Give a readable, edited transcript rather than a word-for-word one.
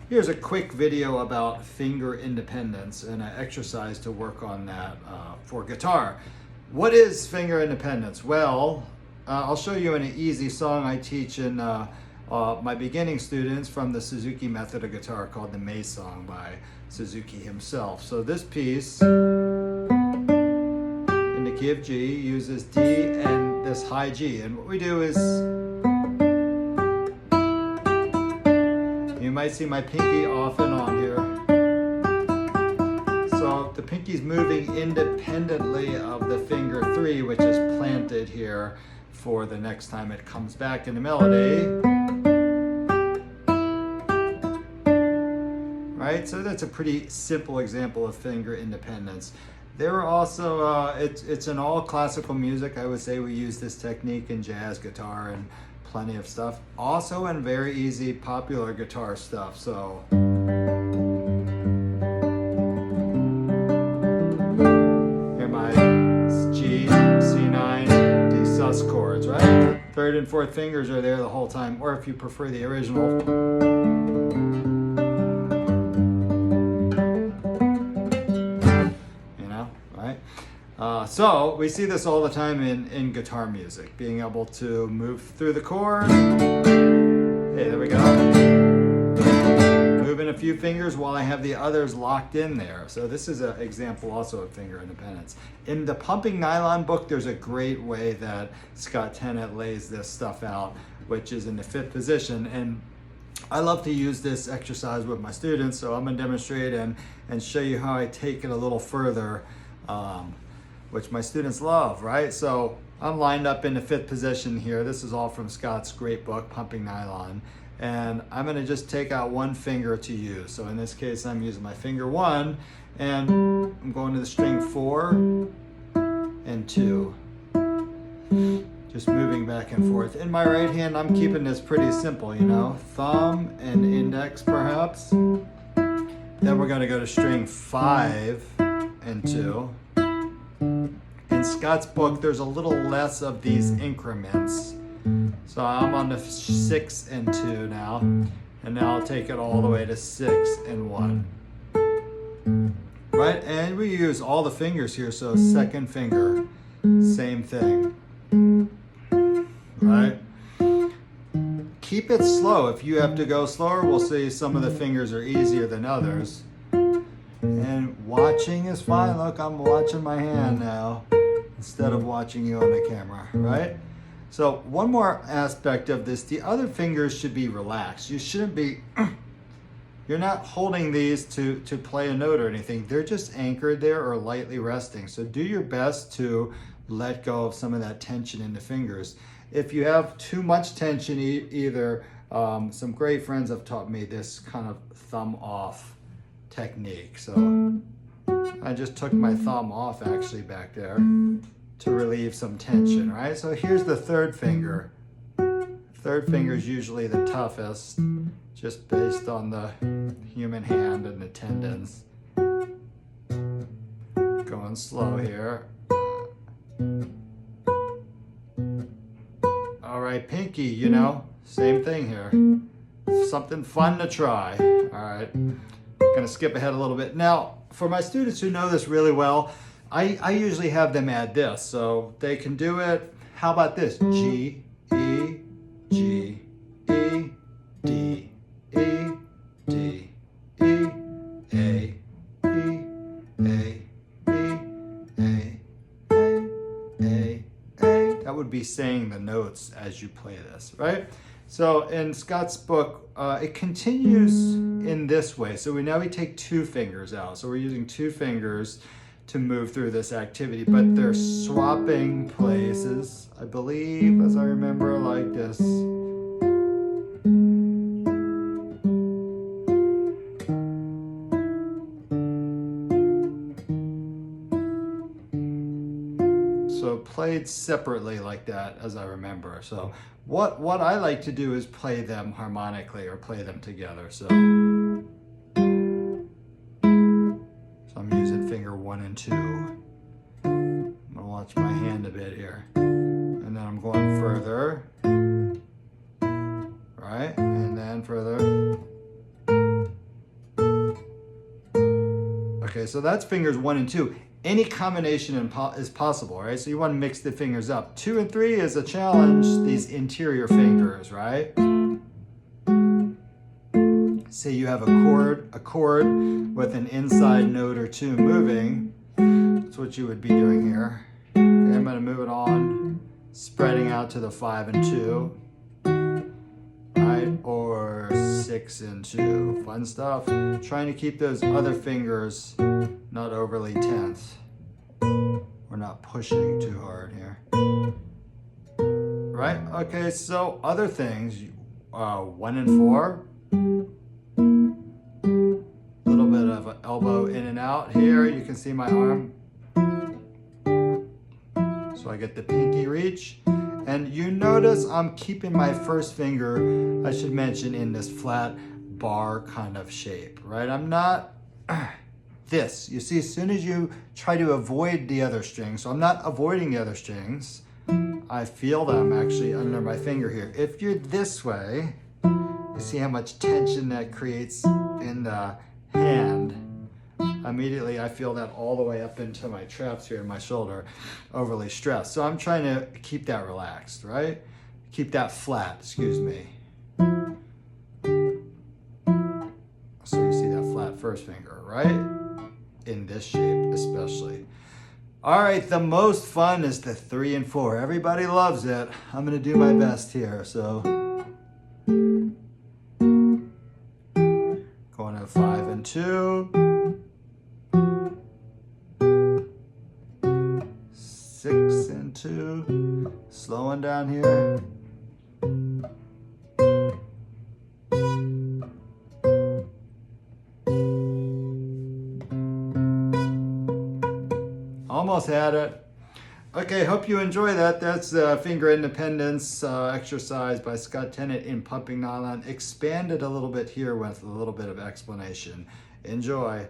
here's a quick video about finger independence and an exercise to work on that for guitar. What is finger independence? Well, I'll show you in an easy song I teach in my beginning students from the Suzuki method of guitar called the May Song by Suzuki himself. So this piece in the key of G uses D and this high G, and what we do is, you might see my pinky off and on here. So the pinky's moving independently of the finger 3, which is planted here for the next time it comes back in the melody. Right? So that's a pretty simple example of finger independence. There are also, it's in all classical music. I would say we use this technique in jazz guitar and plenty of stuff. Also in very easy popular guitar stuff. So here my G, C9, D sus chords, right? Third and fourth fingers are there the whole time, or if you prefer the original. So we see this all the time in guitar music, being able to move through the chord. Hey, there we go. Moving a few fingers while I have the others locked in there. So this is an example also of finger independence. In the Pumping Nylon book, there's a great way that Scott Tennant lays this stuff out, which is in the 5th position. And I love to use this exercise with my students, so I'm gonna demonstrate and show you how I take it a little further. Which my students love, right? So I'm lined up in the 5th position here. This is all from Scott's great book, Pumping Nylon. And I'm gonna just take out one finger to use. So in this case, I'm using my finger 1, and I'm going to the string 4 and 2. Just moving back and forth. In my right hand, I'm keeping this pretty simple, you know? Thumb and index, perhaps. Then we're gonna go to string 5 and 2. In Scott's book, there's a little less of these increments. So I'm on the 6 and 2 now, and now I'll take it all the way to 6 and 1. Right, and we use all the fingers here, so second finger, same thing. Right? Keep it slow. If you have to go slower, we'll see some of the fingers are easier than others. And watching is fine. Look, I'm watching my hand now instead of watching you on the camera, right? So one more aspect of this, the other fingers should be relaxed. You shouldn't be, you're not holding these to play a note or anything. They're just anchored there or lightly resting. So do your best to let go of some of that tension in the fingers. If you have too much tension, either, some great friends have taught me this kind of thumb off technique. So I just took my thumb off actually back there to relieve some tension, right? So here's the third finger. Third finger is usually the toughest, just based on the human hand and the tendons. Going slow here. All right, pinky, you know, same thing here. Something fun to try. All right. Gonna skip ahead a little bit. Now, for my students who know this really well, I usually have them add this, so they can do it. How about this? G, E, G, E, D, E, D, E, A, E, A, E, A, A, A. That would be saying the notes as you play this, right? So in Scott's book, it continues in this way. So now we take 2 fingers out. So we're using 2 fingers to move through this activity, but they're swapping places, I believe, as I remember, like this. So played separately like that, as I remember. So what I like to do is play them harmonically or play them together. So I'm using finger 1 and 2. I'm gonna watch my hand a bit here. And then I'm going further, right? And then further. Okay, so that's fingers 1 and 2. Any combination is possible, right? So you want to mix the fingers up. 2 and 3 is a challenge, these interior fingers, right? Say you have a chord with an inside note or 2 moving. That's what you would be doing here. Okay, I'm going to move it on, spreading out to the 5 and 2, right? Or 6 and 2. Fun stuff. Trying to keep those other fingers not overly tense. We're not pushing too hard here. Right? Okay, so other things. 1 and 4. A little bit of an elbow in and out here. You can see my arm. So I get the pinky reach. And you notice I'm keeping my first finger, I should mention, in this flat bar kind of shape, right? I'm not this. You see, as soon as you try to avoid the other strings, so I'm not avoiding the other strings, I feel them actually under my finger here. If you're this way, you see how much tension that creates in the hand. Immediately I feel that all the way up into my traps here in my shoulder, overly stressed. So I'm trying to keep that relaxed, right? Keep that flat, excuse me. So you see that flat first finger, right? In this shape especially. All right, the most fun is the 3 and 4. Everybody loves it. I'm gonna do my best here, so. Going to 5 and 2. 6 and 2, slowing down here. Almost had it. Okay, hope you enjoy that. That's finger independence exercise by Scott Tennant in pumping nylon. Expanded a little bit here with a little bit of explanation. Enjoy.